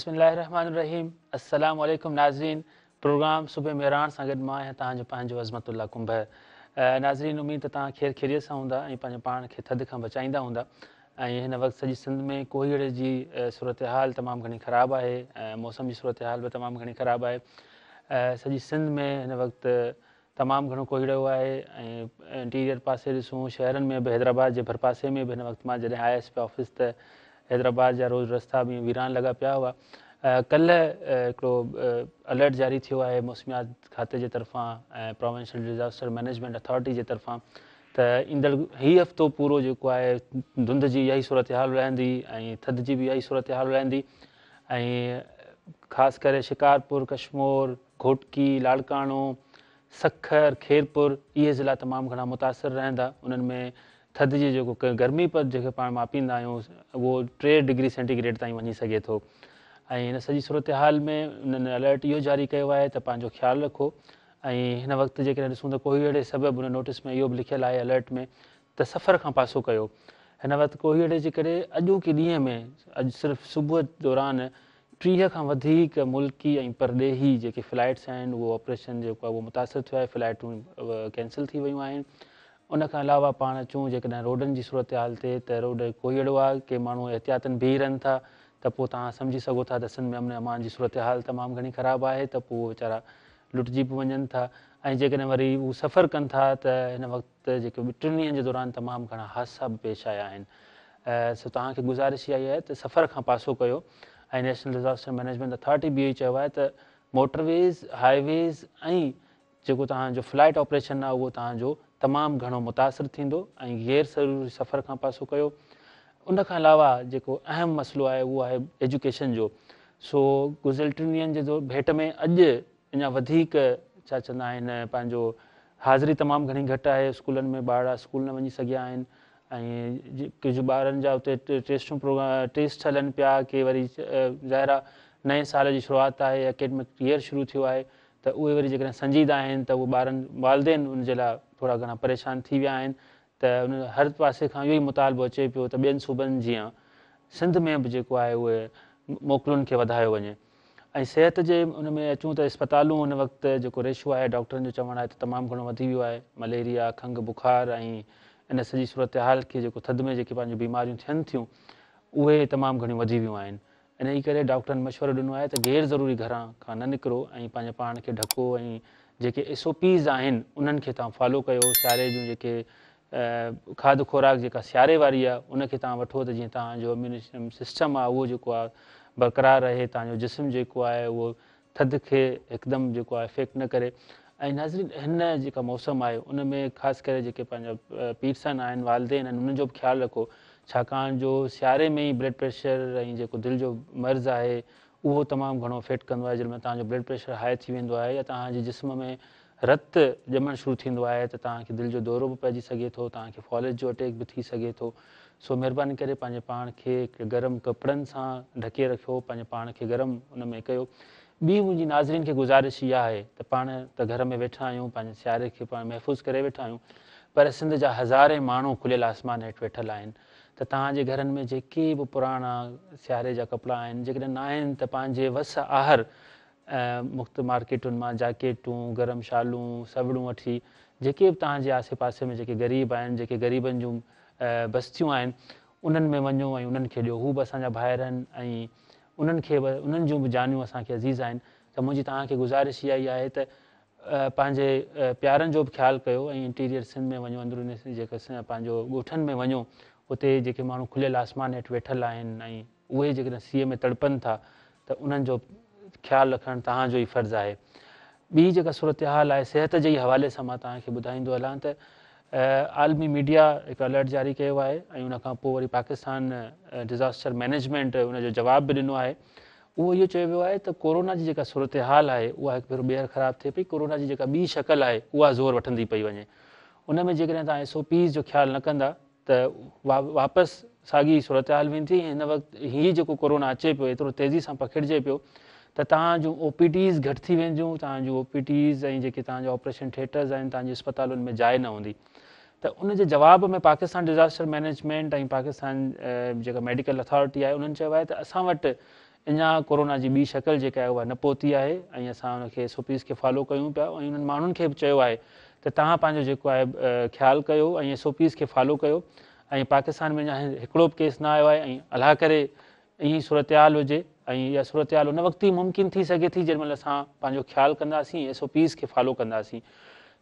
बिस्मिल्लाहिर्रहमानिर्रहीम। अस्सलाम वालेकुम नाज़रीन। प्रोग्राम सुबह मेहरान सां गॾु मां आहियां तव्हांजो पंहिंजो अज़मतुल्ला कुंभ। नाज़रीन, उमेद त तव्हां खैर ख़ैरियत सां हूंदा ऐं पंहिंजे पाण खे थधि खां बचाईंदा हूंदा। ऐं हिन वक़्तु सॼी सिंध में कोहीड़े जी सूरत हाल तमामु घणी ख़राबु आहे। मौसम जी सूरत हाल बि तमामु घणी ख़राबु आहे। सॼी सिंध में हिन वक़्तु तमामु घणो कोहीड़ो आहे ऐं इंटीरियर पासे ॾिसूं, शहरनि में बि, हैदराबाद जे भरपासे में बि हिन वक़्तु मां जॾहिं आयुसि पिया ऑफिस त हैदराबाद जा रोज़ रस्ता बि वीरान लॻा पिया हुआ। कल्ह हिकिड़ो अलर्ट जारी थियो आहे मौसमियात खाते जे तरफ़ां ऐं प्रोविंशियल डिज़ास्टर मैनेजमेंट अथॉरिटी जे तरफ़ां त ईंदड़ हीउ हफ़्तो पूरो जेको आहे धुंध जी इहा ई सूरत हाल रहंदी ऐं थधि जी बि इहा ई सूरत हाल रहंदी। ऐं ख़ासि करे शिकारपुर, कशमोर, घोटकी, लाड़काणो, सखर, खेरपुर इहे ज़िला तमामु घणा मुतासिर रहंदा। उन्हनि में थधि जी जेको गर्मीपद जेके पाण मापींदा आहियूं उहो 3 डिग्री सेंटीग्रेड ताईं वञी सघे थो। ऐं हिन सॼी सूरत हाल में उन्हनि अलर्ट इहो जारी कयो आहे त पंहिंजो ख़्यालु रखो। ऐं हिन वक़्तु जेकॾहिं ॾिसूं त कोहीड़े सबबु उन नोटिस में इहो बि लिखियलु आहे अलर्ट में त सफ़र खां पासो कयो। हिन वक़्तु कोहीड़े जे करे अॼोके ॾींहं में अॼु सिर्फ़ु सुबुह दौरान 30 खां वधीक मुल्की ऐं परॾेही जेके फ्लाइट्स आहिनि उहो ऑपरेशन जेको आहे उहो मुतासिर थियो आहे, फ्लाइटूं कैंसिल थी वियूं आहिनि। उन खां अलावा पाण अचूं जेकॾहिं रोडनि जी सूरत हाल थिए त रोड कोहीड़ो आहे के माण्हू एहतियातन बीह रहनि था त पोइ तव्हां सम्झी सघो था त सिंध में अमन अमान जी सूरत हाल तमामु घणी ख़राबु आहे त पोइ वीचारा लुटिजी बि वञनि था। ऐं जेकॾहिं वरी उहे सफ़रु कनि था त हिन वक़्तु जेके 2 ॾींहंनि जे दौरान तमामु घणा हादसा बि पेश आया आहिनि। सो तव्हांखे गुज़ारिश इहा ई आहे त सफ़र खां पासो कयो। ऐं नेशनल डिज़ास्टर मैनेजमेंट अथॉरिटी बि इहो ई चयो आहे त मोटरवेज़, हाईवेज़ ऐं जेको तव्हांजो फ्लाइट ऑपरेशन आहे उहो तव्हांजो तमामु घणो मुतासिर थींदो ऐं गैर ज़रूरी सफ़र खां पासो कयो। उन खां अलावा जेको अहम मसइलो आहे उहो आहे एजुकेशन जो। सो गुज़िरियल 3 ॾींहंनि जे भेट में अॼु अञा वधीक छा चवंदा आहिनि पंहिंजो हाज़िरी तमामु घणी घटि आहे। स्कूलनि में ॿार स्कूल न वञी सघिया आहिनि ऐं कुझु ॿारनि जा उते टेस्ट हलनि पिया के वरी ज़ाहिर आहे नए साल जी शुरूआति आहे, एकेडमिक ईयर शुरू थियो आहे त उहे वरी जेकॾहिं संजीदा आहिनि त उहे ॿारनि वालदेन उनजे लाइ थोरा घणा परेशान थी विया आहिनि। त उन हर पासे खां इहो ई मुतालबो अचे पियो त ॿियनि सूबनि जीअं सिंध में बि जेको आहे उहे मोकलुनि खे वधायो वञे। ऐं सिहत जे उन में अचूं त अस्पतालूं हुन वक़्तु जेको रेशो आहे डॉक्टरनि जो चवणु आहे त तमामु घणो वधी वियो आहे। मलेरिया, खंघि, बुखार ऐं इन सॼी सूरत हाल खे जेको थधि में जेके पंहिंजूं बीमारियूं थियनि थियूं उहे तमामु घणियूं वधी वियूं आहिनि। इन ई करे डॉक्टरनि मशवरो ॾिनो आहे त गैर ज़रूरी घरां खां न निकिरो ऐं पंहिंजे पाण खे ढको ऐं जेके SOPs आहिनि उन्हनि खे तव्हां फॉलो कयो। सियारे जूं जेके खाध खुराक जेका सियारे वारी आहे उनखे तव्हां वठो त जीअं तव्हांजो इम्यूनिशन सिस्टम आहे उहो जेको आहे बरक़रार रहे, तव्हांजो जिस्म जेको आहे उहो थधि खे हिकदमि जेको आहे इफेक्ट न करे। ऐं नाज़रीन, हिन जेका मौसम आहे उन में ख़ासि करे जेके पंहिंजा पीरसन आहिनि, वालदेन आहिनि, उन्हनि जो बि ख़्यालु रखो। छाकाणि जो सियारे में ई ब्लड प्रेशर ऐं जेको दिलि जो मर्ज़ु आहे उहो तमामु घणो इफेक्ट कंदो आहे। जंहिंमें तव्हांजो ब्लड प्रेशर हाई थी वेंदो आहे या तव्हांजे जिस्म में रत ॼमणु शुरू थींदो आहे त तव्हांखे दिलि जो दौरो बि पइजी सघे थो, तव्हांखे फॉलेज जो अटैक बि थी सघे थो। सो महिरबानी करे पंहिंजे पाण खे गरम कपिड़नि सां ढके रखियो, पंहिंजे पाण खे गरम उन में कयो। ॿी मुंहिंजी नाज़रीन खे गुज़ारिश इहा आहे त पाण त घर में वेठा आहियूं, पंहिंजे सियारे खे पाण महफ़ूज़ करे वेठा आहियूं, पर सिंध जा हज़ारे माण्हू खुलियल आसमान हेठि वेठल आहिनि। त तव्हांजे घरनि में जेके बि पुराणा सियारे जा कपिड़ा आहिनि जेकॾहिं न आहिनि त पंहिंजे वस आहर मुख़्तु मार्केटुनि मां जैकेटूं, गरम शालूं, सवड़ूं वठी जेके बि तव्हांजे आसे पासे में जेके ग़रीब आहिनि, जेके ग़रीबनि जूं बस्तियूं आहिनि उन्हनि में वञो ऐं उन्हनि खे ॾियो। हू बि असांजा भाइर आहिनि ऐं उन्हनि खे बि उन्हनि जूं बि जानियूं असांखे अज़ीज़ आहिनि। त मुंहिंजी तव्हांखे गुज़ारिश इहा ई आहे त पंहिंजे प्यारनि जो बि ख़्यालु कयो ऐं इंटीरियर सिंध में वञो, अंदरूनी जेके पंहिंजो ॻोठनि में वञो, उते जेके माण्हू खुलियल आसमान हेठि वेठल आहिनि ऐं उहे जेकॾहिं सीअ में तड़पनि था त उन्हनि जो ख़्यालु रखणु तव्हांजो ई फ़र्ज़ु आहे। ॿी जेका सूरत हाल आहे सिहत जे ई हवाले सां मां तव्हांखे ॿुधाईंदो हलां त आलमी मीडिया हिकु अलर्ट जारी कयो आहे ऐं उनखां पोइ वरी पाकिस्तान डिज़ास्टर मैनेजमेंट उनजो जवाब बि ॾिनो आहे। उहो इहो चयो वियो आहे त कोरोना जी जेका सूरत हाल आहे उहा हिकु भेरो ॿीहर ख़राबु थिए पई। कोरोना जी जेका ॿी शकल आहे उहा ज़ोर वठंदी पई वञे। उन में जेकॾहिं तव्हां SOPs जो ख़्यालु न कंदा त वापसि साॻी सूरत हाल वेंदी। हिन वक़्तु हीअ जेको कोरोना अचे पियो एतिरो तेज़ी सां पखिड़िजे पियो त तव्हांजूं OPDs घटि थी वेंदियूं, तव्हांजूं OPDs ऐं जेके तव्हांजा ऑपरेशन थिएटर्स आहिनि तव्हांजी अस्पतालुनि में जाइ न हूंदी। त उनजे जवाब में पाकिस्तान डिज़ास्टर मैनेजमेंट ऐं पाकिस्तान जेका मेडिकल अथॉरिटी आहे उन्हनि चयो आहे त असां वटि अञा कोरोना जी ॿी शकल जेका आहे उहा न पहुती आहे ऐं असां उनखे SOPs खे फॉलो कयूं पिया ऐं उन्हनि माण्हुनि खे बि चयो आहे त तव्हां पंहिंजो जेको आहे ख़्यालु कयो ऐं SOPs खे फॉलो कयो ऐं पाकिस्तान में अञा हिकिड़ो बि केस न आयो आहे ऐं अलाह करे ईअं ई सूरत हाल हुजे ऐं इहा सूरत हाल उन वक़्तु ई मुमकिन थी सघे थी जेॾी महिल असां पंहिंजो ख़्यालु कंदासीं SOPs खे फॉलो कंदासीं।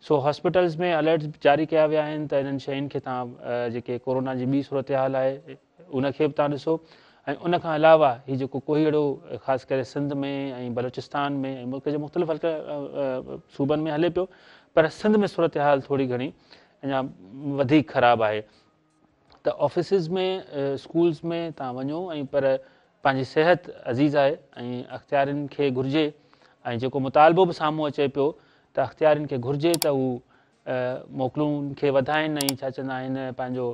सो हॉस्पिटल्स में अलर्ट्स जारी कया विया आहिनि त इन्हनि शयुनि खे तव्हां जेके कोरोना जी ॿी सूरत हाल आहे उनखे बि तव्हां ॾिसो ऐं उनखां अलावा हीउ जेको कोहीड़ो ख़ासि करे सिंध में ऐं बलोचिस्तान में ऐं मुल्क जे मुख़्तलिफ़ सूबनि में हले पियो पर सिंध में सूरत हाल थोरी घणी अञा वधीक ख़राबु आहे। त ऑफिसिस में स्कूल्स में तव्हां वञो ऐं पर पंहिंजी सिहत अज़ीज़ आहे ऐं अख़्तियारनि खे घुरिजे ऐं जेको मुतालबो बि साम्हूं अचे पियो त अख़्तियारनि खे घुरिजे त हू मोकलुनि खे वधाइनि ऐं छा चवंदा आहिनि पंहिंजो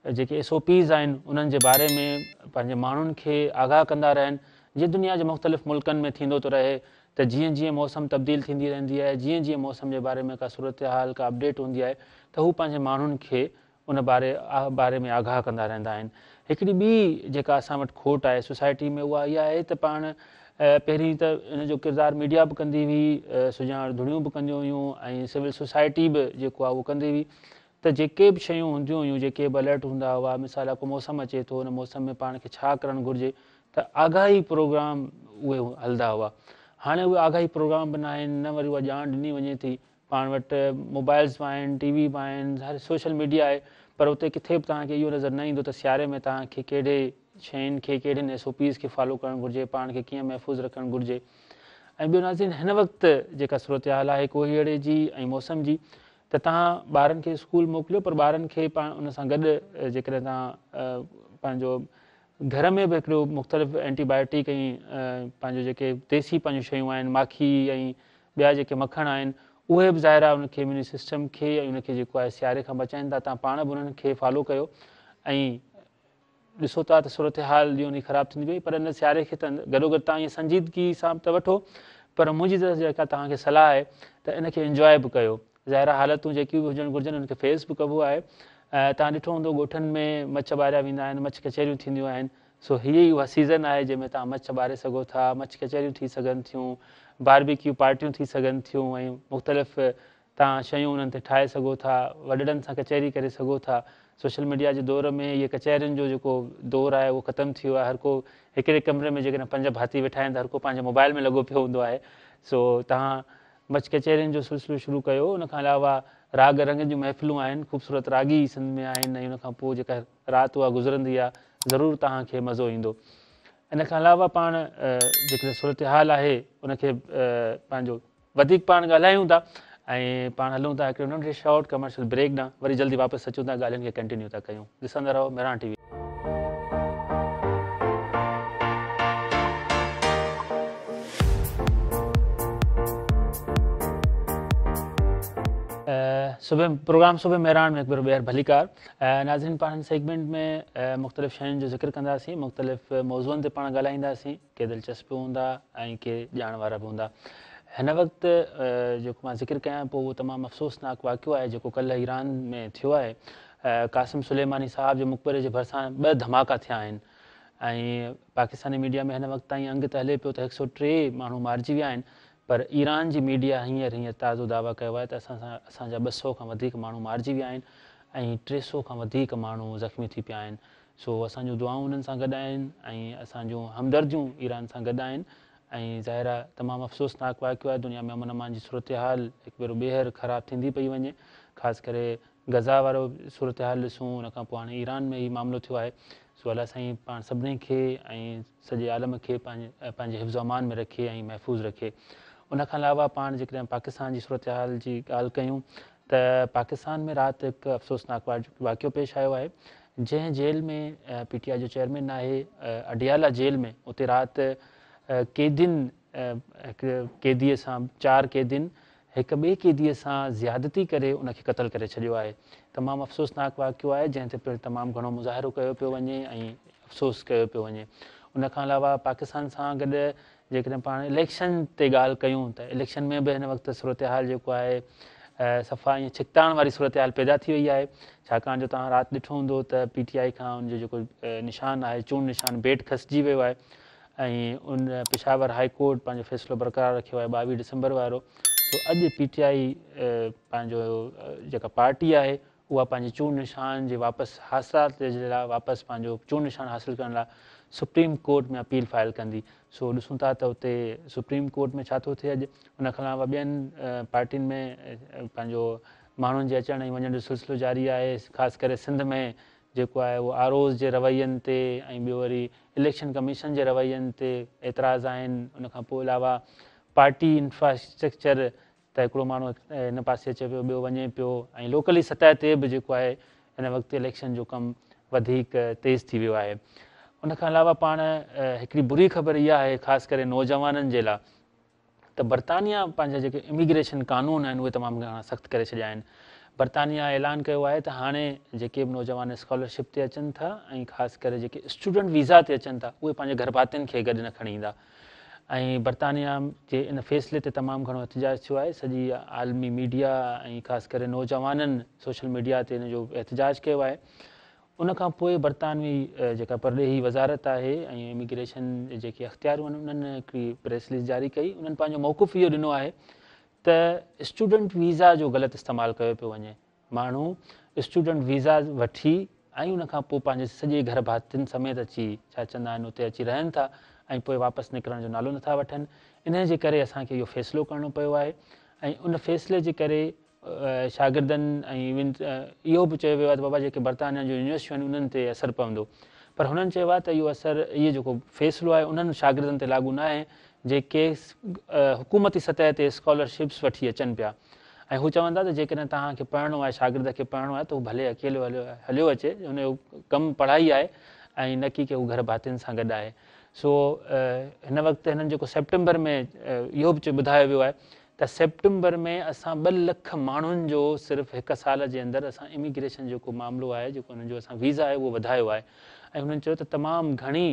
जेके SOPs आहिनि उन्हनि जे बारे में पंहिंजे माण्हुनि खे आगाह कंदा रहनि जीअं दुनिया जे मुख़्तलिफ़ मुल्कनि में थींदो थो रहे त जीअं जीअं मौसम तब्दील थींदी रहंदी आहे जीअं जीअं मौसम जे बारे में का सूरत हाल का अपडेट हूंदी आहे त हू पंहिंजे माण्हुनि खे उन बारे में आगाह कंदा रहंदा आहिनि। हिकिड़ी ॿी जेका असां वटि खोट आहे सोसाइटी में उहा इहा आहे त पाण पहिरीं त इन जो किरदारु मीडिया बि कंदी हुई सुञाण धुड़ियूं बि कंदियूं हुयूं ऐं सिविल सोसाइटी बि जेको आहे उहो कंदी हुई त जेके बि शयूं हूंदियूं हुयूं जेके बि अलर्ट हूंदा हुआ मिसाल को मौसम अचे थो उन मौसम में पाण खे छा करणु घुरिजे त आगाही प्रोग्राम उहे हलंदा हुआ। हाणे उहे आगाही प्रोग्राम बि न आहिनि न वरी उहा ॼाण ॾिनी वञे थी पाण वटि मोबाइल्स बि आहिनि TV बि आहिनि हर सोशल मीडिया आहे पर उते किथे बि तव्हांखे इहो नज़र न ईंदो त सियारे में तव्हांखे कहिड़े शयुनि खे कहिड़े SOPs खे फॉलो करणु घुरिजे पाण खे कीअं महफ़ूज़ रखणु घुरिजे। ऐं ॿियो नाज़रीन हिन वक़्तु जेका सूरत हाल आहे कोहीड़े जी ऐं मौसम जी त तव्हां ॿारनि खे स्कूल मोकिलियो पर ॿारनि खे पाण उन सां गॾु जेकॾहिं तव्हां पंहिंजो घर में बि हिकिड़ो मुख़्तलिफ़ एंटीबायोटिक ऐं पंहिंजो जेके देसी पंहिंजूं शयूं आहिनि माखी ऐं ॿिया जेके मखण आहिनि उहे बि ज़ाहिर आहे उनखे इम्यूनी सिस्टम खे ऐं उनखे जेको आहे सियारे खां बचाइनि था तव्हां पाण बि उन्हनि खे फॉलो कयो ऐं ॾिसो था त सूरत हाल ॾींहों ॾींहुं ख़राबु थींदी वई पर इन सियारे खे त गॾोगॾु तव्हां ईअं संजीदगी सां त वठो पर मुंहिंजी तरफ़ जेका तव्हांखे सलाह आहे त इनखे इंजॉय बि कयो। ज़ाहिर हालतूं जेकियूं बि हुजणु घुरिजनि उनखे फेस बि कबो आहे। तव्हां ॾिठो हूंदो ॻोठनि में मछ ॿारिया वेंदा आहिनि मछ कचहरियूं थींदियूं आहिनि सो हीअ ई उहा सीज़न आहे जंहिंमें तव्हां मछ ॿारे सघो था मछ कचहरियूं थी सघनि थियूं बारबेक्यू पार्टियूं थी सघनि थियूं ऐं मुख़्तलिफ़ तव्हां शयूं उन्हनि ते ठाहे सघो था वॾड़नि सां कचहरी करे सघो था। सोशल मीडिया जे दौर में इहे कचहरियुनि जो जेको दौरु आहे उहो ख़तमु थी वियो आहे हर को हिकिड़े कमरे में जेकॾहिं 5 भाती वेठा आहिनि त हर को पंहिंजे मोबाइल में लॻो पियो हूंदो आहे। सो तव्हां मछ कचहरियुनि जो सिलसिलो शुरू कयो उनखां अलावा राग रंग जूं महफ़िलूं आहिनि ख़ूबसूरत रागी सिंध में आहिनि ऐं उनखां पोइ जेका राति उहा गुज़रंदी आहे ज़रूरु तव्हांखे मज़ो ईंदो। इन खां अलावा पाण जेकॾहिं सूरत हाल आहे उनखे पंहिंजो वधीक पाण ॻाल्हायूं था ऐं पाण हलूं था हिकिड़ो नंढे शॉर्ट कमर्शियल ब्रेक ॾांहुं वरी जल्दी वापसि अचूं था ॻाल्हियुनि खे कंटिन्यू था कयूं ॾिसंदा रहो मेरान TV। प्रोग्राम सुबह मेरान में हिकु भेरो ॿीहर भलीकार नाज़रीन पाण सेगमेंट में मुख़्तलिफ़ शयुनि जो ज़िक्र कंदासीं मुख़्तलिफ़ मौज़ूअनि ते पाण ॻाल्हाईंदासीं के दिलचस्प हूंदा ऐं के ॼाण वारा बि हूंदा। हिन वक़्तु जेको मां ज़िक्र कयां पोइ उहो तमामु अफ़सोसनाक वाक़ियो आहे जेको कल्ह ईरान में थियो आहे। क़ासिम सुलेमानी साहब जे मक़बरे जे भरिसां 2 धमाका थिया आहिनि ऐं पाकिस्तानी मीडिया में हिन वक़्तु ताईं अंग त हले पियो त 103 माण्हू मारिजी विया आहिनि पर ईरान जी मीडिया हींअर ताज़ो दावा कयो आहे त असांजा 200 खां वधीक माण्हू मारिजी विया आहिनि ऐं 300 खां वधीक माण्हू ज़ख़्मी थी पिया आहिनि। सो असांजूं दुआऊं उन्हनि सां गॾु आहिनि ऐं असांजूं हमदर्दियूं ईरान सां गॾु आहिनि ऐं ज़ाहिर आहे तमामु अफ़सोसनाक वाक़ियो आहे दुनिया में अमन अमान जी सूरत हाल हिकु भेरो ॿीहर ख़राबु थींदी पई वञे ख़ासि करे गज़ा वारो सूरत हाल ॾिसूं उनखां पोइ हाणे ईरान में ई मामिलो थियो आहे। सो अलाह साईं पाण सभिनी खे ऐं सॼे आलम खे पंहिंजे हिफ़्ज़ अमान में रखे ऐं महफ़ूज़ रखे। उनखां अलावा पाण जेकॾहिं पाकिस्तान जी सूरत हाल जी ॻाल्हि कयूं त पाकिस्तान में राति हिकु अफ़सोसनाक वाक़ियो पेश आयो आहे जंहिं जेल में PTI जो चेयरमैन आहे अडियाला जेल में उते राति कैदियुनि हिकु कैदीअ सां 4 कैदियुनि हिक ॿिए कैदीअ सां ज़्यादती करे उनखे क़तलु करे छॾियो आहे। तमामु अफ़सोसनाक वाक़ियो आहे जंहिं ते पिणु तमामु घणो मुज़ाहिरो कयो पियो वञे ऐं अफ़सोस कयो पियो वञे। उनखां अलावा पाकिस्तान सां गॾु जेकॾहिं पाण इलेक्शन ते ॻाल्हि कयूं त इलेक्शन में बि हिन वक़्तु सूरत हाल जेको आहे सफ़ा ईअं छिकताइण वारी सूरत हाल पैदा थी वई आहे छाकाणि जो तव्हां राति ॾिठो हूंदो त PTI खां उनजो जेको निशान आहे चूंड निशान बेट खसिजी वियो आहे ऐं उन पेशावर हाई कोर्ट पंहिंजो फ़ैसिलो बरक़रार रखियो आहे 22 डिसंबर वारो। सो अॼु PTI पंहिंजो जेका पार्टी आहे उहा पंहिंजे चूंड निशान जे वापसि हासिलात जे लाइ वापसि पंहिंजो चूंड निशान हासिलु करण लाइ सुप्रीम कोर्ट में अपील फाइल कंदी। सो ॾिसूं था त उते सुप्रीम कोर्ट में छा थो थिए अॼु। उन खां अलावा ॿियनि पार्टियुनि में पंहिंजो माण्हुनि जे अचण ऐं वञण जो सिलसिलो जारी आहे। ख़ासि करे सिंध में जेको आहे उहो ROs जे रवैयनि ते ऐं ॿियो वरी इलेक्शन कमीशन जे रवैयनि ते एतिराज़ आहिनि। उन खां पोइ अलावा पार्टी इंफ्रास्ट्रक्चर त हिकिड़ो माण्हू हिन पासे अचे पियो ॿियो वञे पियो ऐं लोकली सतह ते बि जेको आहे हिन वक़्तु इलेक्शन जो कमु वधीक तेज़ थी वियो आहे। उन खां अलावा पाण हिकिड़ी बुरी ख़बर इहा आहे ख़ासि करे नौजवाननि जे लाइ त बर्तानिया पंहिंजा जेके इमिग्रेशन कानून आहिनि उहे तमामु घणा सख़्तु करे छॾिया आहिनि। बर्तानिया ऐलान कयो आहे त हाणे जेके बि नौजवान स्कॉलरशिप ते अचनि था ऐं ख़ासि करे जेके स्टूडेंट वीज़ा ते अचनि था उहे पंहिंजे घर भातियुनि खे गॾु न खणी ईंदा। ऐं बर्तानिया जे इन फ़ैसिले ते तमामु घणो एतिजाज थियो आहे। सॼी आलमी मीडिया ऐं ख़ासि करे नौजवाननि सोशल मीडिया ते हिन जो एतिजाज कयो आहे। उन खां पोइ बर्तानवी जेका परॾेही वज़ारत आहे ऐं इमिग्रेशन जेके अख़्तियारूं आहिनि उन्हनि हिकिड़ी प्रेस रिलीज़ जारी कई। उन्हनि पंहिंजो मौक़ुफ़ इहो ॾिनो आहे त स्टूडेंट वीज़ा जो ग़लति इस्तेमालु कयो पियो वञे। माण्हू स्टूडेंट वीज़ा वठी ऐं उन खां पोइ पंहिंजे सॼे घर भातियुनि समेत अची छा चवंदा आहिनि उते अची रहनि था ऐं पोइ वापसि निकिरण जो नालो नथा वठनि। इन जे करे असांखे इहो फ़ैसिलो करिणो पियो आहे ऐं उन फ़ैसिले जे करे शागिर्दनि ऐं इवन इहो बि चयो वियो आहे त बाबा जेके बर्तानिया जूं यूनिवर्सिटियूं आहिनि उन्हनि ते असरु पवंदो। पर हुननि चयो आहे त इहो असरु इहो जेको फ़ैसिलो आहे उन्हनि शागिर्दनि ते लागू न आहे जेके हुकूमती सतह ते स्कॉलरशिप्स वठी अचनि पिया। ऐं हू चवनि था त जेकॾहिं तव्हांखे पढ़णो आहे शागिर्द खे पढ़णो आहे त हू भले अकेलो हलियो अचे हुनजो कमु पढ़ाई आहे ऐं न की हू घर भातियुनि सां गॾु आहे। सो हिन वक़्तु हिननि जेको सेप्टेंबर में इहो बि ॿुधायो वियो आहे त सेप्टेंबर में असां 2 लख माण्हुनि जो सिर्फ़ु हिकु साल जे अंदरि असां इमिग्रेशन जेको मामिलो आहे जेको हुननि जो असां वीज़ा आहे उहो वधायो आहे। ऐं हुननि चयो त तमामु घणी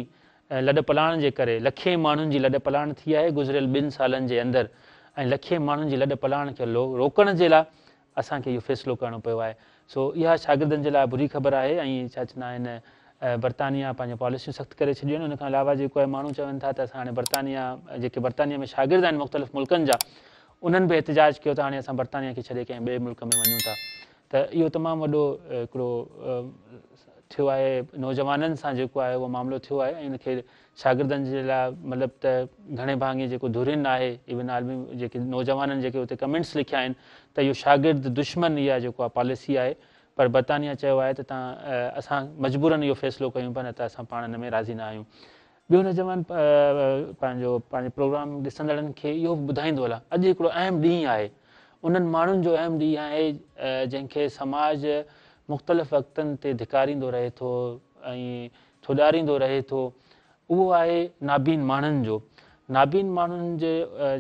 लॾ पलाण जे करे लखे माण्हुनि जी लॾ पलाण थी आहे गुज़िरियल 2 सालनि जे अंदरि ऐं लखे माण्हुनि जी लॾ पलाण खे रोकण जे लाइ असांखे इहो फ़ैसिलो करिणो पियो आहे। सो इहा शागिर्दनि जे लाइ बुरी ख़बर आहे ऐं छा चवंदा आहिनि बर्तानिया पंहिंजो पॉलिसियूं सख़्तु करे छॾियूं आहिनि। उन खां अलावा जेको आहे माण्हू चवनि था त असां हाणे बर्तानिया जेके बर्तानिया में शागिर्द आहिनि मुख़्तलिफ़ मुल्कनि जा उन्हनि बि एतिजाज कयो त हाणे असां बर्तानिया खे छॾे कंहिं ॿिए मुल्क में वञूं था। त इहो तमामु वॾो हिकिड़ो थियो आहे नौजवाननि सां जेको आहे उहो मामिलो थियो आहे ऐं इनखे शागिर्दनि जे लाइ मतिलबु त घणे भाङे जेको धुरिन आहे इवन आलमी जेके नौजवाननि जेके उते कमेंट्स लिखिया आहिनि त इहो शागिर्द दुश्मन इहा जेको आहे पॉलिसी आहे। पर बर्तानिया चयो आहे त असां मजबूरन इहो फ़ैसिलो कयूं पिया न त असां पाण हिन में राज़ी न आहियूं। ॿियो नौजवान पंहिंजे प्रोग्राम ॾिसंदड़नि खे इहो बि ॿुधाईंदो हलां अॼु हिकिड़ो अहम ॾींहुं आहे उन्हनि माण्हुनि जो अहम ॾींहुं आहे जंहिंखे समाज मुख़्तलिफ़ वक़्तनि ते धिकारींदो रहे थो ऐं थोॾारींदो रहे थो। उहो आहे नाबीन माण्हुनि जो। नाबीन माण्हुनि जे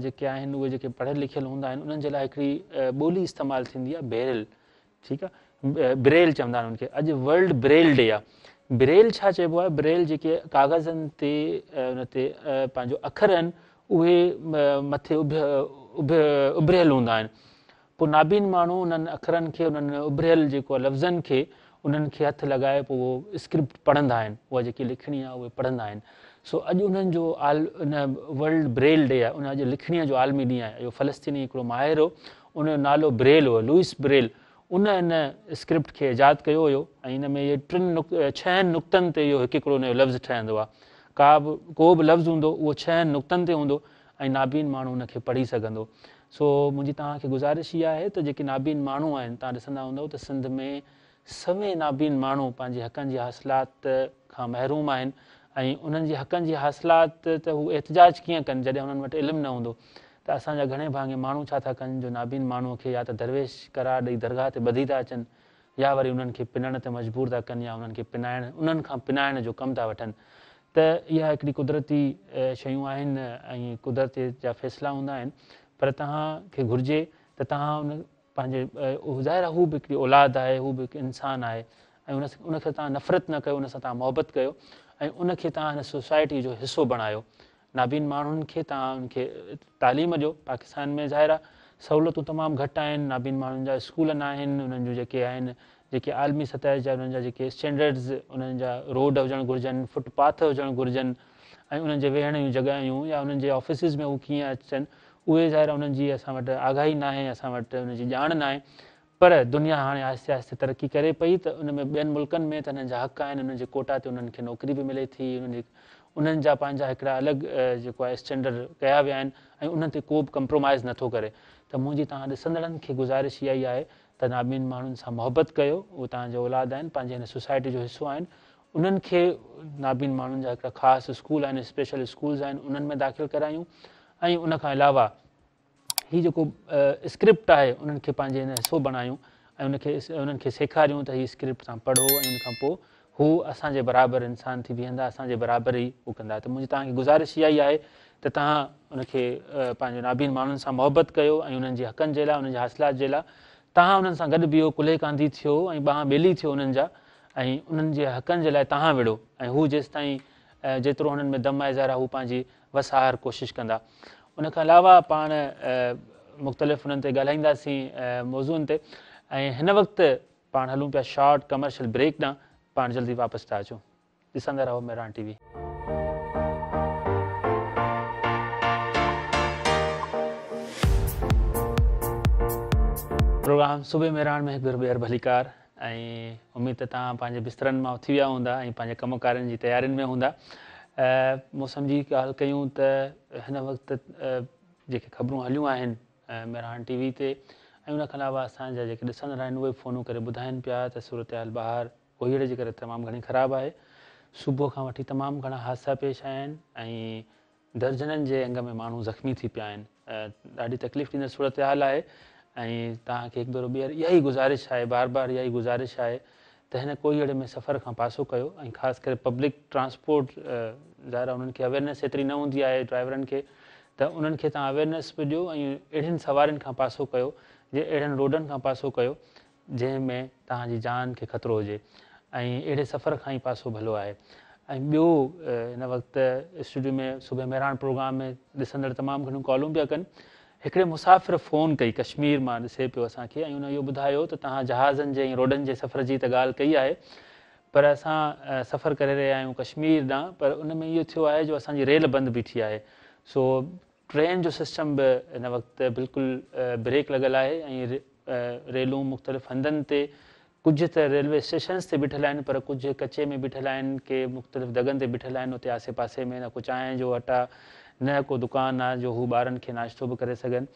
जेके आहिनि उहे जेके पढ़ियल लिखियल हूंदा आहिनि उन्हनि जे लाइ हिकिड़ी ॿोली इस्तेमालु थींदी आहे ब्रेल। ठीकु आहे ब्रेल चवंदा आहिनि उनखे। अॼु वर्ल्ड ब्रेल डे आहे। ब्रेल छा चइबो आहे ब्रेल जेके कागज़नि ते उन ते पंहिंजो अखर आहिनि उहे मथे उभिरियल हूंदा आहिनि। पोइ नाबीन माण्हू उन्हनि अखरनि खे उन्हनि उभिरियल जेको आहे लफ़्ज़नि खे उन्हनि खे हथु लॻाए पोइ उहो स्क्रिप्ट पढ़ंदा आहिनि उहा जेकी लिखणी आहे उहे पढ़ंदा आहिनि। सो अॼु उन्हनि जो उन वर्ल्ड ब्रेल डे आहे उन अॼु लिखणीअ जो आलमी ॾींहुं आहे। इहो फ़लस्तीनी हिकिड़ो माहिर हो उनजो नालो ब्रेल हो लुइस ब्रेल। उन स्क्रिप्ट खे ईजाद कयो हुयो ऐं हिन में इहे 6 नुक़्तनि ते इहो हिकु हिकिड़ो उनजो लफ़्ज़ ठहंदो आहे। को बि लफ़्ज़ हूंदो उहो 6 नुक़्तनि ते हूंदो ऐं नाबीन माण्हू उनखे पढ़ी सघंदो। सो मुंहिंजी तव्हांखे गुज़ारिश इहा आहे त जेके नाबीन माण्हू आहिनि तव्हां ॾिसंदा हूंदव त सिंध में सभई नाबीन माण्हू पंहिंजे हक़नि जी हासिलात खां महरूम आहिनि ऐं उन्हनि जी हक़नि जी हासिलात त हू एतिजाज कीअं कनि जॾहिं हुननि वटि इल्मु न हूंदो। त असांजा घणे भाङे माण्हू छा था कनि जो नाबीन माण्हूअ खे या त दरवेश करार ॾेई दरगाह ते ॿधी था अचनि या वरी उन्हनि खे पिनण ते मजबूर था कनि या उन्हनि खे उन्हनि खां पिनाइण जो कमु था वठनि। त इहा हिकिड़ी कुदरती शयूं आहिनि ऐं कुदरत जा फ़ैसिला हूंदा आहिनि। पर तव्हांखे घुरिजे त तव्हां पंहिंजे ज़ाहिर आहे हू बि हिकिड़ी औलाद आहे हू बि हिकु इंसानु आहे ऐं उनखे तव्हां नफ़रत न कयो उन सां तव्हां मोहबत कयो ऐं उनखे तव्हां हिन सोसाइटी जो हिसो बणायो। नाबीन माण्हुनि खे तव्हां उनखे तालीम ॾियो। पाकिस्तान में ज़ाहिर आहे सहूलियतूं तमामु घटि आहिनि। नाबीन माण्हुनि जा स्कूल न आहिनि उन्हनि जूं जेके आहिनि जेके आलमी सतह जा उन्हनि जा जेके स्टैंडर्ड्स उन्हनि जा रोड हुजणु घुरिजनि फुटपाथ हुजणु घुरिजनि ऐं उन्हनि जे वेहण जूं जॻहियूं या उन्हनि जे ऑफिसिस में उहे कीअं अचनि उहे ज़ाहिर उन्हनि जी असां वटि आगाही न आहे, असां वटि उनजी ॼाण न आहे। पर दुनिया हाणे आहिस्ते आहिस्ते तरक़ी करे पई त उन में ॿियनि मुल्कनि में त हिननि जा हक़ आहिनि, उन्हनि जे कोटा ते उन्हनि खे नौकिरी बि मिले थी, उन्हनि जा पंहिंजा हिकिड़ा अलॻि जेको आहे स्टैंडर्ड कया विया आहिनि ऐं उन्हनि ते को बि कंप्रोमाइज़ नथो करे। त मुंहिंजी तव्हां ॾिसंदड़नि खे गुज़ारिश इहा ई आहे त नाबीन माण्हुनि सां मुहबत कयो, उहे तव्हांजा औलाद आहिनि, पंहिंजे हिन सोसाइटी जो हिसो आहिनि, उन्हनि खे नाबीन माण्हुनि जा हिकिड़ा ख़ासि स्कूल आहिनि, स्पेशल स्कूल्स आहिनि, उन्हनि में दाख़िल करायूं। ऐं उनखां अलावा हीउ जेको स्क्रिप्ट आहे उन्हनि खे पंहिंजे हिन हिसो बणायूं ऐं उन्हनि खे सेखारियूं त हीअ स्क्रिप्ट तव्हां पढ़ो ऐं उनखां पोइ हू असांजे बराबरि इंसान थी बीहंदा, असांजे बराबरि ई हू कंदा। त मुंहिंजी तव्हांखे गुज़ारिश इहा ई आहे त तव्हां उनखे पंहिंजे नाबीन माण्हुनि सां मुहबत कयो ऐं उन्हनि जे हक़नि जे लाइ, उन्हनि जे हासिलात जे लाइ तव्हां उन्हनि सां गॾु बीहो, कुल्हे कांधी थियो ऐं ॿांह ॿेली थियो उन्हनि जा, ऐं उन्हनि जे हक़नि जे लाइ तव्हां विढ़ो ऐं हू जेसि ताईं जेतिरो हुननि में दम आहे ज़ाहिर हू पंहिंजी वसाहर कोशिशि कंदा। उनखां अलावा पाण मुख़्तलिफ़ उन्हनि ते ॻाल्हाईंदासीं मौज़ूअनि ते। ऐं हिन वक़्तु पाण हलूं पिया शॉर्ट कमर्शियल ब्रेक ॾांहुं, पाण जल्दी वापसि था अचूं। ॾिसंदा रहो मेरान टीवी। प्रोग्राम सुबह मेरान में हिकु भेरो ॿीहर भलीकार ऐं उमेद त तव्हां पंहिंजे बिस्तरनि मां उथी विया हूंदा ऐं पंहिंजे कमकारनि जी तयारियुनि में हूंदा। मौसम जी ॻाल्हि कयूं त हिन वक़्तु जेके ख़बरूं हलियूं आहिनि मेरान टीवी ते ऐं उनखां अलावा असांजा जेके ॾिसंदड़ आहिनि उहे फ़ोनूं करे ॿुधाइनि पिया त सूरत हाल ॿाहिरि कोहीड़े जे करे तमामु घणी ख़राबु आहे। सुबुह खां वठी तमामु घणा हादसा पेश आया आहिनि ऐं दर्जननि जे अंग में माण्हू ज़ख़्मी थी पिया आहिनि। ॾाढी तकलीफ़ ॾींदड़ सूरत हाल आहे ऐं तव्हांखे हिकु भेरो ॿीहर इहा ई गुज़ारिश आहे, बार बार इहा ई गुज़ारिश आहे त हिन कोहीड़े में सफ़र खां पासो कयो ऐं ख़ासि करे पब्लिक ट्रांसपोर्ट ज़ाहिर उन्हनि खे अवेयरनेस एतिरी न हूंदी आहे ड्राइवरनि खे, त उन्हनि खे तव्हां अवेयरनेस बि ॾियो ऐं अहिड़ियुनि सवारियुनि खां पासो कयो, अहिड़नि रोडनि खां पासो कयो जंहिंमें तव्हांजी जान खे ख़तरो हुजे ऐं अहिड़े सफ़र खां ई पासो भलो आहे। ऐं ॿियो हिन वक़्तु स्टूडियो में सुबुह मेरान प्रोग्राम में ॾिसंदड़ तमामु घणियूं कॉलूं पिया कनि। हिकिड़े मुसाफ़िर फ़ोन कई कश्मीर मां ॾिसे पियो असांखे ऐं उन इहो ॿुधायो त तव्हां जहाज़नि जे ऐं रोडनि जे सफ़र जी त ॻाल्हि कई आहे, पर असां सफ़र करे रहिया आहियूं कश्मीर ॾांहुं, पर उन में इहो थियो आहे जो असांजी रेल बंदि बीठी आहे। सो ट्रेन जो सिस्टम बि हिन वक़्तु बिल्कुलु ब्रेक लॻल आहे ऐं रेलूं मुख़्तलिफ़ हंधनि ते, कुझु त रेलवे स्टेशन्स ते बीठल आहिनि पर कुझु कचे में बीठल आहिनि, के मुख़्तलिफ़ दगनि ते बीठल आहिनि। उते आसे पासे में न को चांहि जो अटा न को दुकानु आहे जो हू ॿारनि खे नाश्तो बि करे सघनि।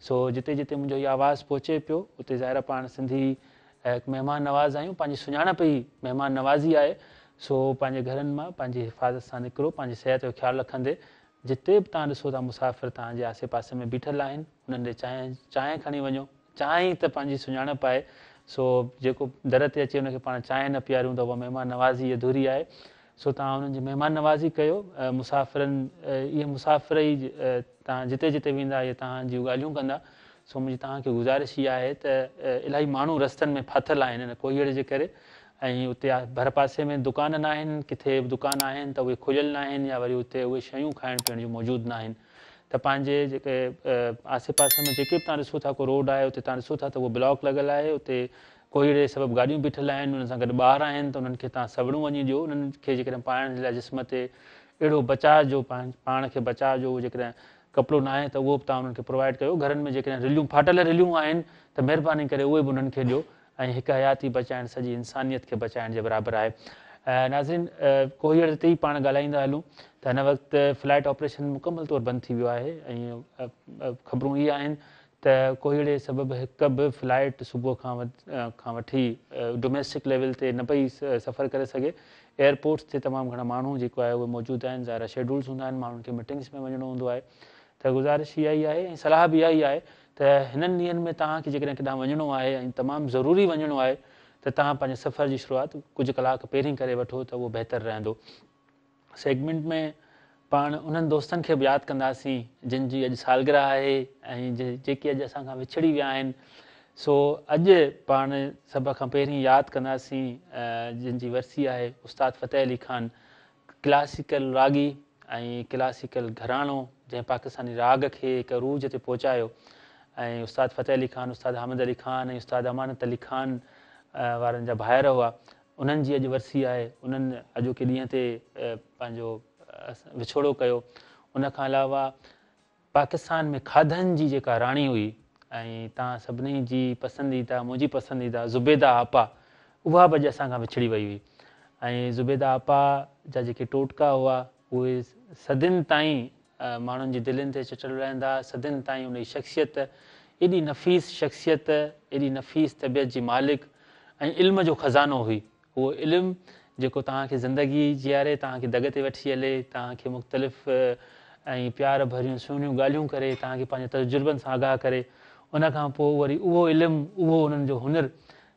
सो जिते जिते मुंहिंजो इहो आवाज़ु पहुचे पियो उते ज़ाहिर पाण सिंधी हिकु महिमान नवाज़ आहियूं, पंहिंजी सुञाणप ई महिमान नवाज़ी आहे। सो पंहिंजे घरनि मां पंहिंजी हिफ़ाज़त सां निकिरो, पंहिंजी सिहत जो ख़्यालु रखंदे। जिते बि तव्हां ॾिसो था मुसाफ़िर तव्हांजे आसे पासे में बीठल आहिनि, उन्हनि ॾे चांहि खणी वञो। चांहि त पंहिंजी सुञाणप आहे, सो जेको दर ते अचे हुनखे पाण चांहि न पीआरियूं त उहा महिमान नवाज़ी अधूरी आहे। सो तव्हां उन्हनि जी महिमान नवाज़ी कयो। मुसाफ़िरनि इहे मुसाफ़िर ई तव्हां जिते जिते वेंदा इहे तव्हां जूं ॻाल्हियूं कंदा। सो मुंहिंजी तव्हांखे गुज़ारिश इहा आहे त इलाही माण्हू रस्तनि में फाथल आहिनि हिन कोहीड़े जे करे ऐं उते भर पासे में दुकान न आहिनि, किथे बि दुकान आहिनि त उहे खुलियल न आहिनि या वरी उते उहे शयूं खाइण पीअण जूं मौजूदु न आहिनि। त पंहिंजे जेके आसे पासे में जेके बि तव्हां ॾिसो था को रोड आहे उते तव्हां ॾिसो था त उहो ब्लॉक लॻल आहे, उते कोहीड़े सबबु गाॾियूं बीठल आहिनि, उन सां गॾु ॿार आहिनि, त उन्हनि खे तव्हां सवड़ूं वञी ॾियो। उन्हनि खे जेकॾहिं पाइण जे लाइ जिस्म ते अहिड़ो बचाव जो पाण खे बचाव जो जेकॾहिं कपिड़ो न आहे त उहो बि तव्हां उन्हनि खे प्रोवाइड कयो। घरनि में जेकॾहिं रिलियूं फाटल रिलियूं आहिनि त महिरबानी करे उहे बि उन्हनि खे ॾियो ऐं हिकु हयाती बचाइण सॼी इंसानियत खे बचाइण जे बराबरि आहे। नाज़रीन, कोहीड़े ते ई पाण ॻाल्हाईंदा हलूं त हिन वक़्तु फ्लाइट ऑपरेशन मुकमल तौरु बंदि थी वियो आहे ऐं ख़बरूं इहे आहिनि त कोहीड़े सबबु हिकु बि फ्लाइट सुबुह खां वठी डोमेस्टिक लेवल ते न पई सफ़र करे सघे। एयरपोर्ट्स ते तमामु घणा माण्हू जेको आहे उहे मौजूदु आहिनि, ज़ाहिर शेड्यूल्स हूंदा आहिनि, माण्हुनि खे मीटिंग्स में वञिणो हूंदो आहे। त गुज़ारिश इहा ई आहे ऐं सलाह बि इहा ई आहे त हिननि ॾींहंनि में तव्हांखे जेकॾहिं केॾांहुं वञिणो आहे ऐं तमामु ज़रूरी वञिणो आहे त तव्हां पंहिंजे सफ़र जी शुरूआति कुझु कलाक पहिरीं करे वठो त उहो बहितरु रहंदो। सेगमेंट में पाण उन्हनि दोस्तनि खे बि यादि कंदासीं जिन जी अॼु सालगिरह आहे ऐं जेके अॼु असांखां विछड़ी विया आहिनि। सो अॼु पाण सभ खां पहिरीं यादि कंदासीं जिन जी वरसी आहे उस्ताद फ़तेह अली ख़ान, क्लासिकल रागी ऐं क्लासिकल घराणो जंहिं पाकिस्तानी राग खे हिकु अरूज ते पहुचायो। ऐं उस्ताद फ़तेह अली ख़ान, उस्ताद हामिद अली ख़ान ऐं उस्ताद अमानत अली ख़ान वारनि जा भाइर हुआ। उन्हनि जी अॼु वरसी आहे। उन्हनि अॼोके ॾींहं ते पंहिंजो विछोड़ो कयो। उनखां अलावा पाकिस्तान में खाधनि जी जेका राणी हुई ऐं तव्हां सभिनी जी पसंदीदा, मुंहिंजी पसंदीदा ज़ुबैदा आपा, उहा बि अॼु असांखां विछड़ी वई हुई। ऐं ज़ुबैदा आपा जा जेके टोटका हुआ उहे सदियुनि ताईं माण्हुनि जी दिलनि ते चटियल रहंदा। सदियुनि ताईं उन जी शख़्सियत, एॾी नफ़ीस शख़्सियत, एॾी नफ़ीस तबियत जी मालिक ऐं इल्म जो ख़ज़ानो हुई। उहो इल्मु जेको तव्हांखे ज़िंदगी जीआरे, तव्हांखे दग ते वठी हले, तव्हांखे मुख़्तलिफ़ ऐं प्यार भरियूं सुहिणियूं ॻाल्हियूं करे, तव्हांखे पंहिंजे तजुर्बनि सां आगाह करे, उनखां पोइ वरी उहो इल्मु, उहो उन्हनि जो हुनुरु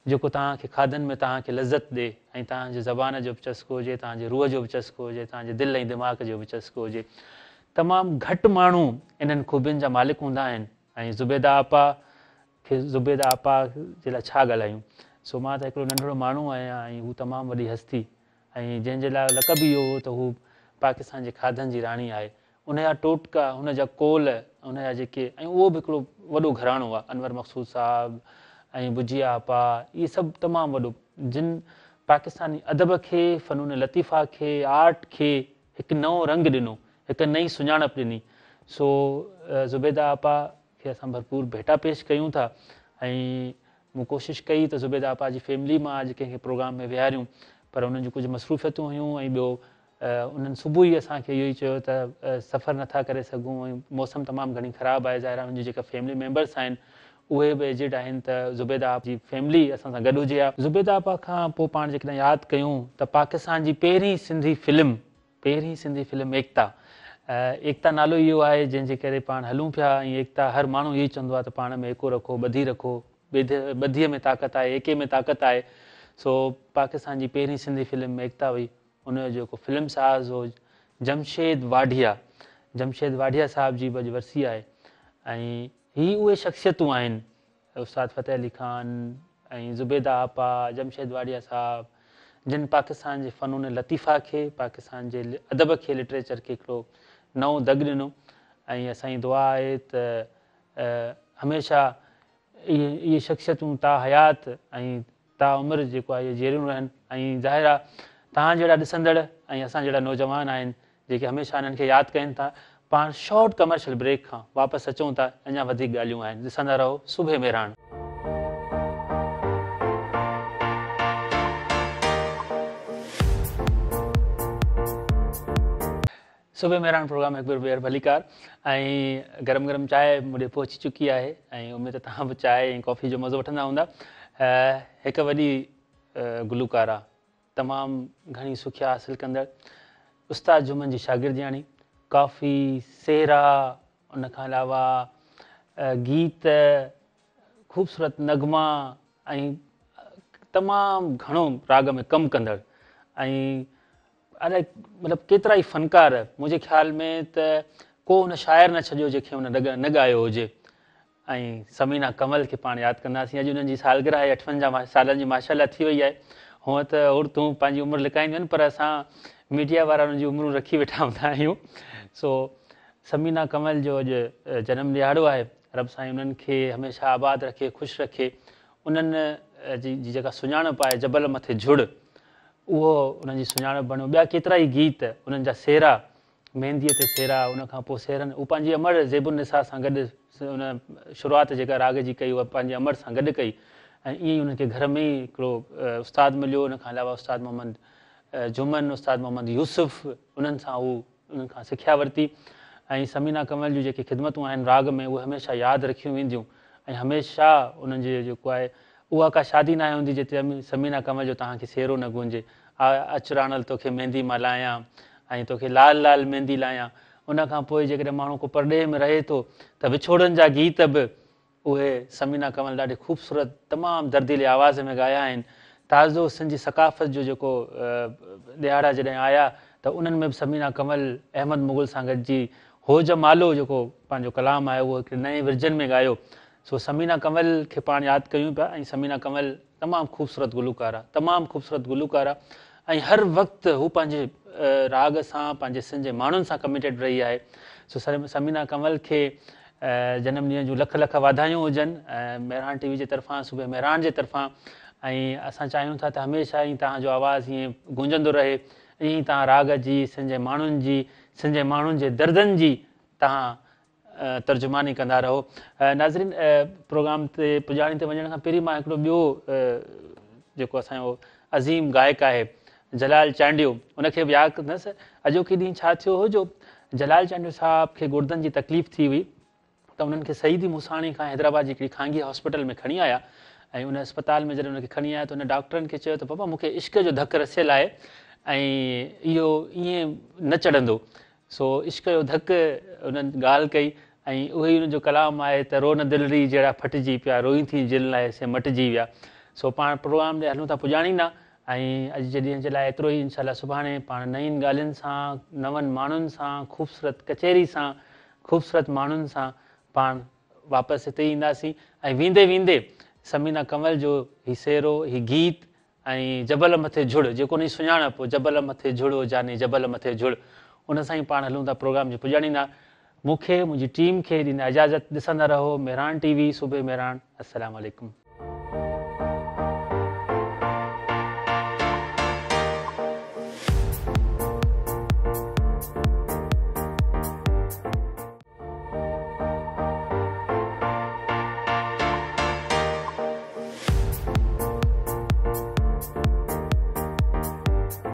जेको तव्हांखे खाधनि में तव्हांखे लज़त ॾे ऐं तव्हांजे ज़बान जो बि चस्को हुजे, तव्हांजे रूह जो बि चस्को हुजे, तव्हांजे दिलि ऐं दिमाग़ जो बि चस्को हुजे। तमामु घटि माण्हू इन्हनि ख़ूबियुनि जा मालिक हूंदा आहिनि। ऐं ज़ुबैदा आपा खे, ज़ुबैदा आपा जे लाइ छा ॻाल्हायूं। सो मां त हिकिड़ो नंढिड़ो माण्हू आहियां ऐं हू तमामु वॾी हस्ती, ऐं जंहिंजे लाइ लक़ब इहो हो त हू पाकिस्तान जे खाधनि जी राणी आहे। उनजा टोटका, हुनजा कोल, हुनजा जेके, ऐं उहो बि हिकिड़ो वॾो घराणो आहे, अनवर मक़सूद साहिबु ऐं बुजिया आपा, इहे सभु तमामु वॾो, जिन पाकिस्तानी अदब खे, फ़नून लतीफ़ा खे, आर्ट खे हिकु नओं रंग ॾिनो, हिकु नई सुञाणप ॾिनी। सो ज़ुबैदा आपा खे असां भरपूर भेटा पेश कयूं था। ऐं मूं कोशिशि कई त ज़ुबैदा आपा जी फैमिली मां अॼु कंहिंखे प्रोग्राम में विहारियूं, पर उन्हनि जूं कुझु मसरूफ़ियतूं हुयूं। ऐं ॿियो उन्हनि सुबुह ई असांखे इहो ई चयो त सफ़र नथा करे सघूं ऐं मौसम तमामु घणी ख़राबु आहे। ज़ाहिर आहे उन्हनि जेका फैमिली मेंबर्स आहिनि उहे बि एजिड आहिनि, त ज़ुबैदा आप जी फैमिली असां सां गॾु हुजे हा। ज़ुबैदा आपा खां पोइ पाण जेकॾहिं यादि कयूं त पाकिस्तान जी पहिरीं सिंधी फिल्म एकता, एकता नालो इहो आहे जंहिंजे करे पाण हलूं पिया। ऐं एकता, हर माण्हू इहो ई चवंदो आहे त पाण में एको रखो, ॿधी रखो, ॿधीअ में ताक़त आहे, एके में ताक़त आहे। सो पाकिस्तान जी पहिरीं सिंधी फिल्म एकता हुई। उनजो जेको फिल्म साज़ हो जमशेद वाढिया साहिब जी बि अॼु वरसी आहे। ऐं ही उहे शख़्सियतूं आहिनि, उस्ताद फ़तेह अली ख़ान ऐं ज़ुबैदा आपा, जमशेद वाढिया साहिबु, जिन पाकिस्तान जे फ़नून लतीफ़ा खे, पाकिस्तान जे अदब खे, लिटरेचर खे हिकिड़ो नओं दग ॾिनो। ऐं असांजी दुआ आहे त हमेशह इहे शख़्सियतूं ता हयात ऐं ता उमिरि जेको आहे इहे जेरियूं रहनि। ऐं ज़ाहिर आहे तव्हां जहिड़ा ॾिसंदड़ ऐं असां जहिड़ा नौजवान आहिनि जेके हमेशह हिननि खे यादि कनि था। पाण शॉर्ट कमर्शियल ब्रेक खां वापसि अचूं था, अञा वधीक ॻाल्हियूं आहिनि, ॾिसंदा रहो सुबह मेहरान। सुबह मेहरान प्रोग्राम हिकु बार ॿीहर भलीकार। ऐं गरम गरम चांहि मूं ॾे पहुची चुकी आहे ऐं उमेद तव्हां बि चांहि ऐं कॉफ़ी जो मज़ो वठंदा हूंदा। हिकु वॾी गुलूकारा, तमामु घणी सुखिया हासिलु कंदड़, उस्ताद जुमन जी शागिर्दियाणी, काफ़ी सेहरा, उनखां अलावा गीत, ख़ूबसूरत नगमा ऐं तमामु घणो राग में कमु कंदड़। ऐं अलाए मतिलबु केतिरा ई फ़नकार, मुंहिंजे ख़्याल में त को हुन शाइर न छॾियो जंहिंखे हुन न ॻायो हुजे। ऐं समीना कमल खे पाण यादि कंदासीं। अॼु हुननि जी सालगिरह आहे, 58 सालनि जी माशाअल्लाह थी वई आहे। हूअं त औरतूं पंहिंजी उमिरि लिकाईंदियूं आहिनि, पर असां मीडिया वारा हुननि जी उमिरि रखी वेठा हूंदा आहियूं। सो समीना कमल जो अॼु जनम ॾियारो आहे। रब साईं उन्हनि खे हमेशह आबादु रखे, ख़ुशि रखे। उन्हनि जी जेका सुञाणप आहे जबल मथे झुड़, उहो उन्हनि जी सुञाणप बणियो। ॿिया केतिरा ई गीत उन्हनि जा, सेहरा, मेहंदीअ ते सेहरा, उनखां पोइ सेहरनि, उहो पंहिंजी अमर ज़ेबुनिसा सां गॾु उन शुरूआति जेका राग जी कई उहा पंहिंजे अमर सां गॾु कई। ऐं ईअं ई उनखे घर में ई हिकिड़ो उस्तादु मिलियो। उनखां अलावा उस्ताद मोहम्मद जुमन, उस्ताद मोहम्मद यूसुफ, उन्हनि सां उन्हनि खां सिखिया वरिती। ऐं समीना कमल जूं जेके ख़िदमतूं आहिनि राग में, उहे हमेशह यादि रखियूं वेंदियूं। ऐं हमेशह उन्हनि जे जेको आहे, उहा का शादी न आहे हूंदी जिते समीना कमल जो तव्हांखे सेहरो न गुंजे। अचराणल तोखे मेहंदी मां लायां ऐं तोखे लाल लाल मेहंदी लायां। उनखां पोइ जेकॾहिं माण्हू को परॾेह में रहे थो त विछोड़नि जा गीत बि उहे समीना कमल ॾाढे ख़ूबसूरत तमामु दर्दीले आवाज़ में ॻाया आहिनि। ताज़ो सिंधी सकाफ़त जो जेको ॾियारा जॾहिं आया त उन्हनि में बि समीना कमल अहमद मुग़ल सां गॾिजी होज मालो जेको पंहिंजो कलाम आहे उहो हिकिड़े नए वर्जन में ॻायो। सो समीना कमल खे पाण यादि कयूं पिया। ऐं समीना कमल तमामु ख़ूबसूरत गुलूकारा, ऐं हर वक़्तु हू पंहिंजे राग सां, पंहिंजे सिंध जे माण्हुनि सां कमिटेड रही आहे। सो समीना कमल खे जनम ॾींहं जूं लख लख वाधायूं हुजनि मेहरान टीवी जे तरफ़ां, सुबह मेहरान जे तरफ़ां। ऐं असां चाहियूं था त हमेशह ई तव्हांजो आवाज़ु ईअं गूंजंदो रहे ईअं तव्हां राग जी, सिंध जे माण्हुनि जी, सिंध जे माण्हुनि जे दर्दनि जी तव्हां तर्जुमानी कंदा रहो। नाज़रीन, प्रोग्राम ते पुॼाणी ते वञण खां पहिरीं मां हिकिड़ो ॿियो जेको असांजो अज़ीम गायक आहे जलाल चांडियो, उनखे बि यादि कंदसि। अॼोके ॾींहुं छा थियो हो जो जलाल चांडियो साहिब खे गुर्दनि जी तकलीफ़ थी हुई, त उन्हनि खे सईदी मुसाणी खां हैदराबाद जी हिकिड़ी खांगी हॉस्पिटल में खणी आया ऐं उन अस्पताल में जॾहिं उनखे खणी आया त उन डॉक्टरनि खे चयो त बाबा मूंखे इश्क जो धकु रसियल आहे ऐं इहो ईअं न चढ़ंदो। सो इश्क जो धकु उन्हनि ॻाल्हि कई ऐं उहो ई उनजो कलाम आहे त रो न दिलरी जहिड़ा फटिजी पिया, रोई थी जिल लाइ से मटिजी विया। सो पाण प्रोग्राम ॾे हलूं था पुॼाणींदा ऐं अॼु जे ॾींहं जे लाइ एतिरो ई। इंशाल्लाह सुभाणे पाण नयुनि ॻाल्हियुनि सां, नवनि माण्हुनि सां, ख़ूबसूरत कचहरी सां, ख़ूबसूरत माण्हुनि सां पाण वापसि हिते ईंदासीं। ऐं वेंदे वेंदे समीना कंवल जो ही सेरो, ही गीत ऐं जबल मथे झुड़, जेको उनजी सुञाणप जबल मथे झुड़ो जाने जबल मथे झुड़, उन सां ई पाण हलूं था प्रोग्राम जो पुॼाणींदा। मूंखे मुंहिंजी टीम खे ॾींदा इजाज़त। ॾिसंदा रहो मेहरान टीवी, सूबे मेहरान। अस्सलाम वालेकुम।